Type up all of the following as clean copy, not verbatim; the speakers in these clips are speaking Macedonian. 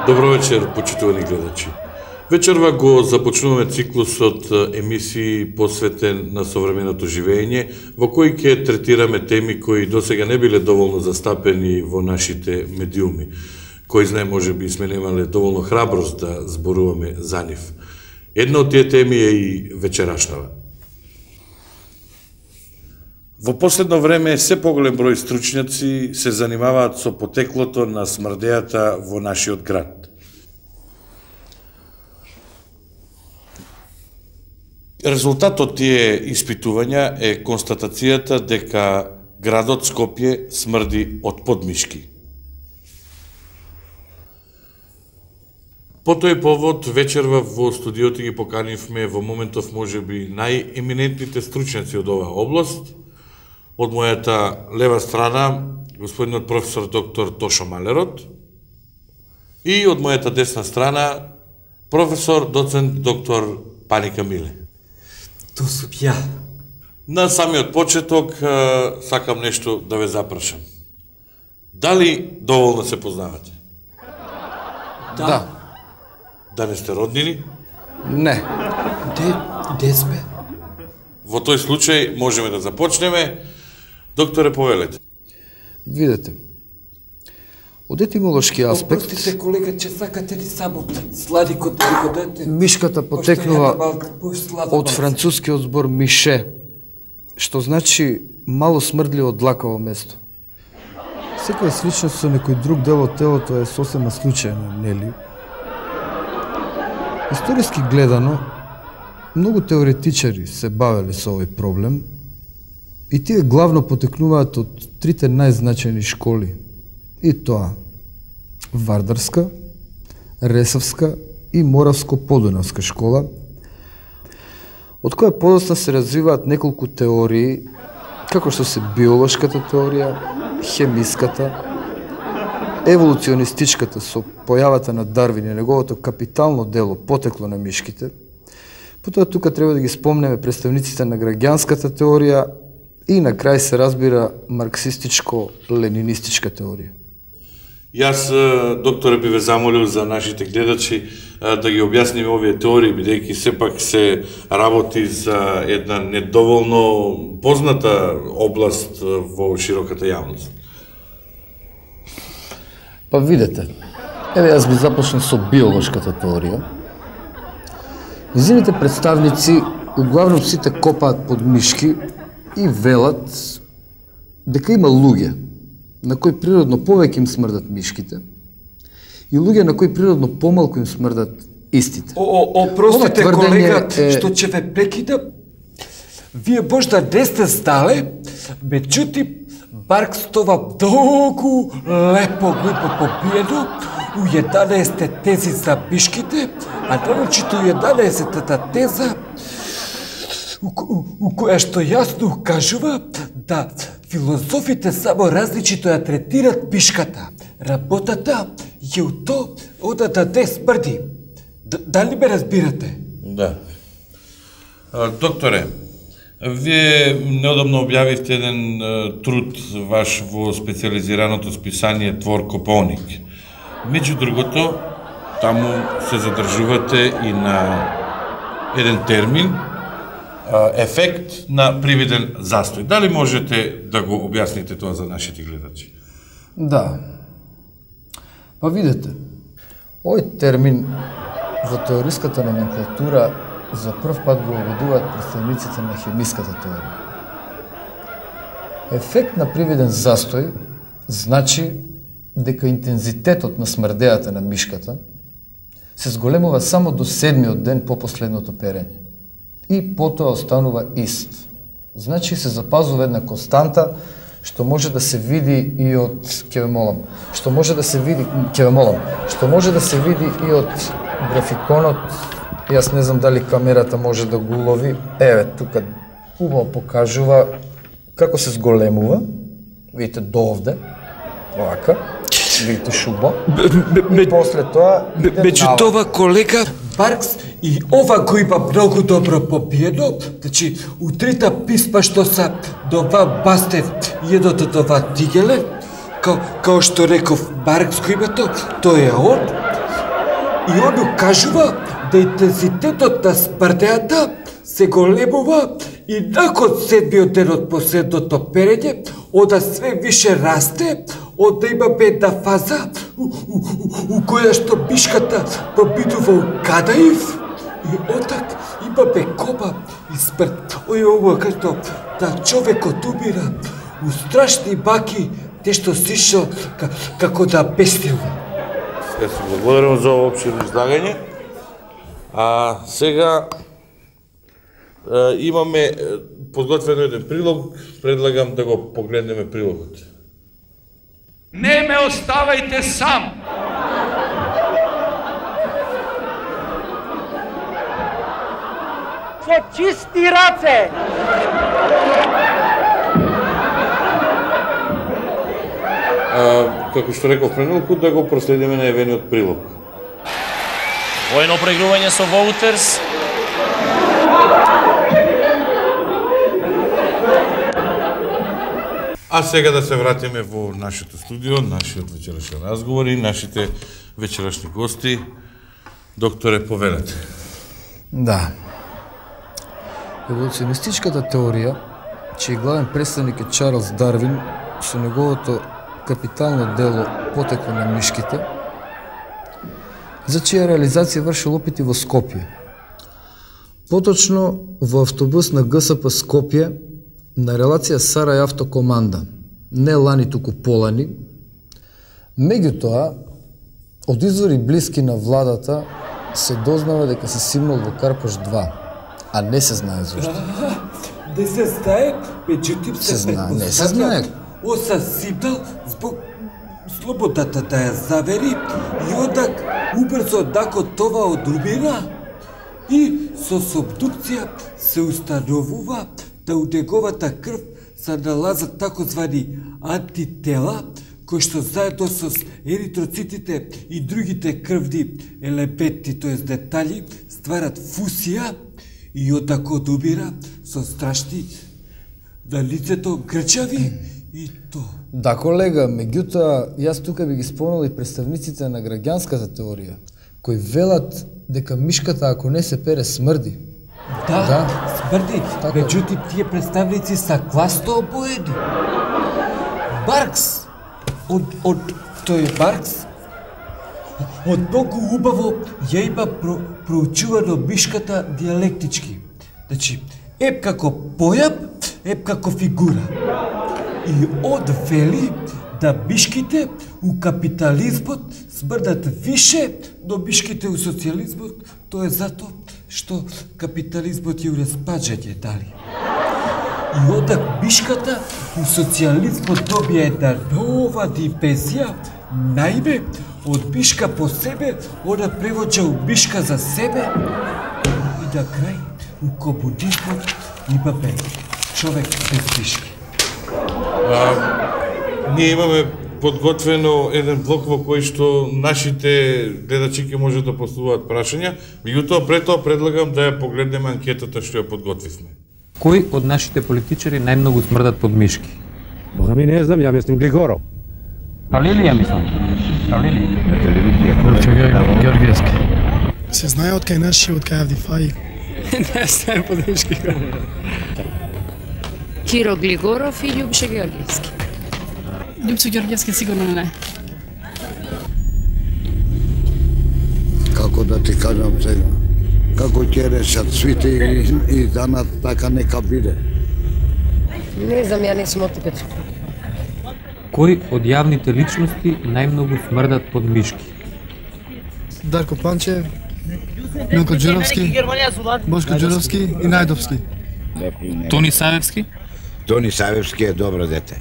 Добро вечер, почитувани гледачи. Вечерва го започнуваме циклусот емисии посветен на современото живење, во кој ќе третираме теми кои досега не биле доволно застапени во нашите медиуми. Кој знае, може би сме немале доволно храброст да зборуваме за нив. Една од тие теми е и вечерашнава. Во последно време се поголем број стручњаци се занимаваат со потеклото на смрдејата во нашиот град. Резултатот тие испитувања е констатацијата дека градот Скопје смрди од подмишки. По тој повод, вечерва во студиото ги поканивме во моментов можеби најеминентните стручњаци од оваа област. Од мојата лева страна, господинот професор доктор Тошо Малерот, и од мојата десна страна, професор доцент доктор Паника Миле. То сум ја. На самиот почеток сакам нешто да ве запрашам. Дали доволно се познавате? Да. Да не сте роднини? Не. Де сме? Во тој случај можеме да започнеме. Докторе, повелете. Видете, од етимолошки аспект, Простите, колега, че сакате ли само сладикот да го дадете? мишката потекнува од францускиот збор мише, што значи мало смрдливо длакаво место. Секоја сличност со некој друг дел од телото е сосема случајна, нели? Историски гледано, многу теоретичари се бавеле со овој проблем и тие главно потекнуваат од трите најзначајни школи, и тоа Вардарска, Ресавска и Моравско-Подунавска школа, од која подоцна се развиваат неколку теории, како што се биолошката теорија, хемиската, еволуционистичката со појавата на Дарвин и неговото капитално дело Потекло на мишките. Потоа тука треба да ги спомнеме представниците на граѓанската теорија и на крај се разбира марксистичко-ленинистичка теорија. Јас, докторе, би ве замолил за нашите гледачи да ги објасниме овие теории, бидејќи сепак се работи за една недоволно позната област во широката јавност. Па видете, еве јас би започнал со биолошката теорија. Низините представници углавном сите копаат под мишки и велат дека има луѓе на кои природно повеќе им смрдат мишките и луѓе на кои природно помалку им смрдат истите. Простите, колега, е... што ќе ве прекида. Вие можда не сте знале, меѓутоа Баркс това долго лепо го попиено у 11 тези за мишките, а нарочито 11-та теза у која што јасно кажува да филозофите само различито ја третират мишката. Работата е у то ода да не смрди. Дали ме разбирате? Да. Докторе, вие неодамно објавивте еден труд ваш во специализираното списание Твор Копоник. Меѓу другото, таму се задржувате и на еден термин, ефект на привиден застој. Дали можете да го објасните тоа за нашите гледачи? Да. Па видете, овој термин во теориската номенклатура за прв пат го оведуваат представниците на хемиската теорија. Ефект на привиден застој значи дека интензитетот на смрдејата на мишката се зголемува само до 7-миот ден по последното перење и потоа останува ист. Значи се запазува една константа што може да се види и од што може да се види и од графиконот. Јас не знам дали камерата може да го улови. Еве, тука убаво покажува како се зголемува. Видите до овде, овака. Видите шуба. И после тоа иде меѓу тоа, колега, Баркс и ова го има многу добро попиено. Значи, у трите писма што са до Ван Бастен и едното до Ван Тигелен, Као што реков Маркс го името, тој е он. И оно кажува да интензитетот на спрдејата се големува и након 7-миот ден од последното перење, ода све више расте, ода имаме една фаза у која што бишката пробидува у кадаив, и отак имаме кома и смрт. Ова како да човекот умира у страшни баки, те што сишо како да пестилува. Сега се благодарам за ова опширно излагање. А сега имаме подготвено еден прилог, предлагам да го погледнеме прилогот. Не ме оставајте сам! Со чисти раце! Како што реков премилку, да го проследиме на евениот прилог. Воено проигрување со Воутерс. А сега да се вратиме во нашето студио, нашиот вечерашен разговор и нашите вечерашни гости. Докторе, повелете. Да. Еволуционистичката теорија, чиј главен представник е Чарлс Дарвин, со неговото капитално дело Потекло на мишките, за чија реализација вршил опити во Скопје. Поточно во автобус на ГСП Скопје на релација Сарај автокоманда, не лани туку полани. Меѓутоа, од извори блиски на владата се дознава дека се симнал во Карпош 2, а не се знае зашто. Не се знае, меѓутоа Се знае, не се знае. Оса симнал због слободата да ја завери и одак убрзо након това одрумира и со субдукција се установува да у неговата крв се налазат такозвани антитела, кои што заедно со еритроцитите и другите крвни елементи, т.е. детали, стварат фусија и одако умира со страшни на лицето грчави и то. Да, колега, меѓутоа, јас тука би ги спомнал и представниците на граѓанската теорија, кои велат дека мишката ако не се пере смрди. Да, смрди, меѓутоа тие представници са класно обоени. Баркс, тој Баркс, од многу убаво ја има проучувано мишката диалектички. Значи, еп како појам, еп како фигура. И од вели да мишките у капитализмот смрдат више, но мишките у социализмот, тоа е затоа што капитализмот е у распаѓање, дали. И одак мишката у социализмот добија една нова димпезија, наиме, од мишка по себе, она превоѓа у мишка за себе, и на крај, у комунизмот имаме човек без мишки. Ние имаме подготвено еден блок во кој што нашите гледачи ќе можат да поставуваат прашања, меѓутоа пред тоа предлагам да ја погледнеме анкетата што ја подготвивме. Кој од нашите политичари најмногу смрдат под мишки? Бога ми не знам, ја мислим Глигоров. Палили ја мислам. Палили. Георгиевски. Се знае од кај наши, од кај Авдифај. Не знае под мишки. Киро Глигоров и Љубче Георгиевски. Љубче Георгиевски сигурно не. Како да ти кажам сега? Како ќе решат свите и данат, така нека биде. Не знам, ја не сум отипет. Кој од јавните личности најмногу смрдат под мишки? Дарко Панчев, Милко Ѓуровски, Бошко Ѓуровски и Најдовски. Тони Савевски? Тони Савевски е добро дете.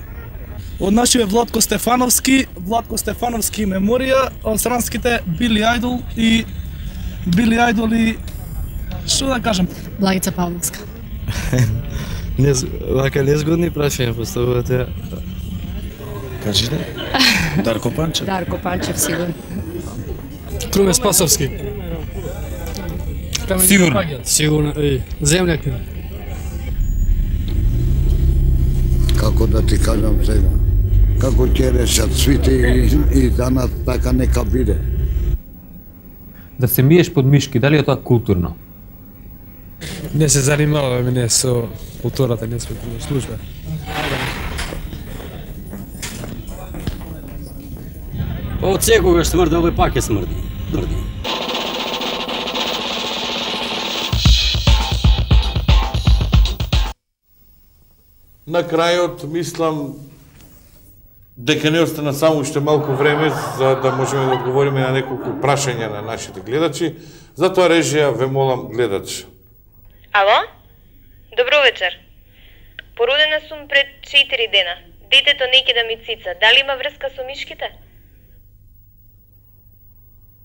Од нашиот Владко Стефановски меморија, од странските Били Ајдол и што да кажам? Благица Павловска. Вака незгодни прашања поставувате. Кажете? Дарко Панчев. Дарко Панчев, сигурно. Круме Спасовски. Сигурно, земјак. Како да ти кажам сега? Како ќе решат свите и данат, така нека биде. Да се миеш под мишки, дали е тоа културно? Не се занимаваме не со културата, не сме во служба. Од секогаш смрди, овој пак е смрди. На крајот, мислам, дека не остана само уште малку време за да можеме да одговориме на неколку прашања на нашите гледачи. Затоа режија ве молам гледач. Ало? Добро вечер. Породена сум пред 4 дена. Детето не ќе да ми цица. Дали има врска со мишките?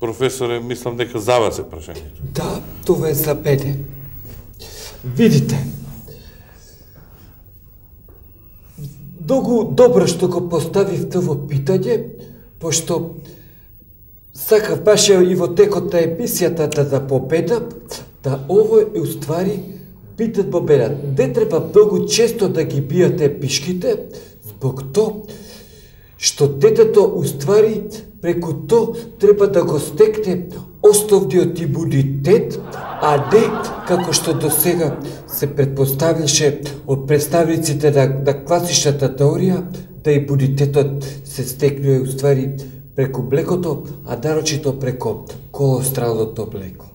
Професоре, мислам дека за вас е прашањето. Да, това е за мене. Видите, многу добро што го поставив това питање, пошто сакав баш и во текот на емисијата да победам, да ово е уствари битен момент. Не треба многу често да ги бијате мишките, због тоа што детето уствари преку тоа треба да го стекне основниот имунитет, а не како што до сега се предпоставише од представниците на класичната теорија, да имунитетот се стекнува уствари преку млекото, а нарочито преку колостралното млеко.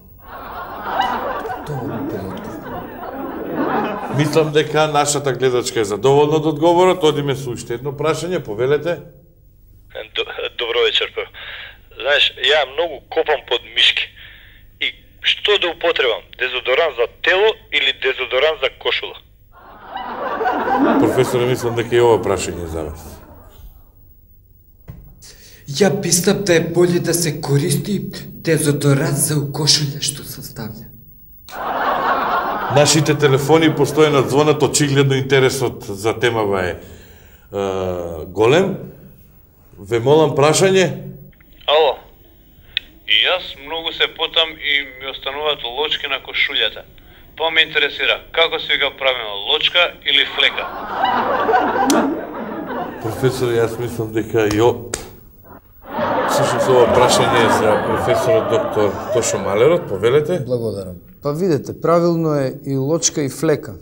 Тоа ми е одговор. Мислам дека нашата гледачка е задоволна од одговорот. Одиме со уште едно прашање, повелете. Добро вечер. Знаеш, ја многу копам под мишки. И што да употребам? Дезодорант за тело или дезодорант за кошула? Професоре, мислам дека и ова прашање е за вас. Ја мислам да е боле да се користи дезодорант за кошулја што составља. Нашите телефони постојано звонат, очигледно интересот за темава е голем. Ве молам прашање. Ало. И јас многу се потам и ми остануваат лочки на кошулјата. Па ме интересира, како се го правиме, лочка или флека? Професор, јас мислам дека Всушност ова прашање е за професорот доктор Тошо Малерот, повелете. Благодарам. Па видете, правилно е и лочка и флека.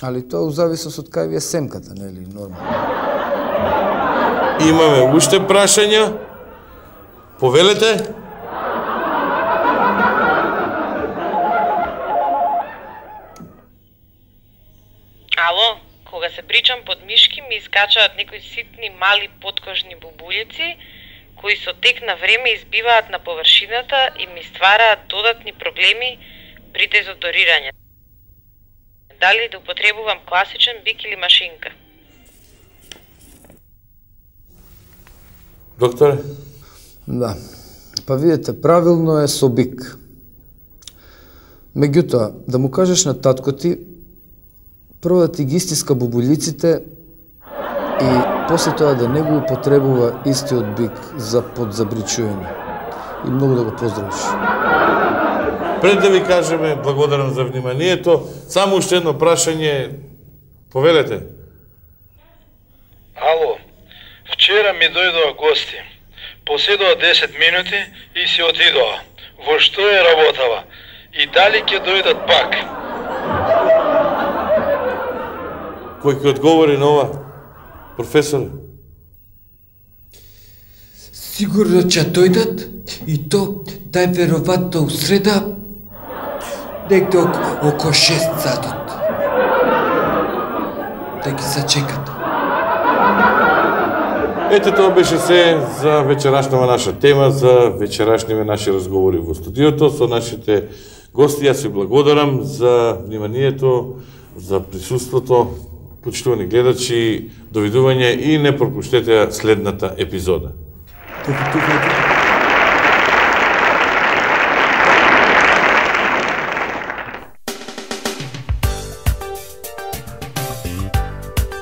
Али тоа зависност од кај ви е семката, нели, нормално. Имаме уште прашања. Повелете. Ало, кога се причам под мишки, ми искачаат некои ситни мали подкожни бубулици, кои со тек на време избиваат на површината и ми ствараат додатни проблеми при дезодорирање. Дали да употребувам класичен бик или машинка? Докторе? Да. Па видите, правилно е со бик. Меѓутоа, да му кажеш на татко ти, прво да ти ги стиска бубулиците и после тоа да не го употребува истиот бик за подзабричување. И многу да го поздравиш. Пред да ви кажеме, благодарам за вниманието, само уште едно прашање, повелете. Ало, вчера ми дојдоа гости. Поседоа 10 минути и си отидоа. Во што е работава? И дали ќе дојдат пак? Кој ќе одговори на ова? Професор? Сигурно ќе дојдат и то најверојатно у среда, негде око 6 сатот. Да ги сачекат. Ете, тоа беше се за вечерашнава наша тема, за вечерашниве наши разговори во студиото со нашите гости. Јас ви благодарам за вниманието, за присуството. Почитувани гледачи, довидување и не пропуштете следната епизода. Довидување.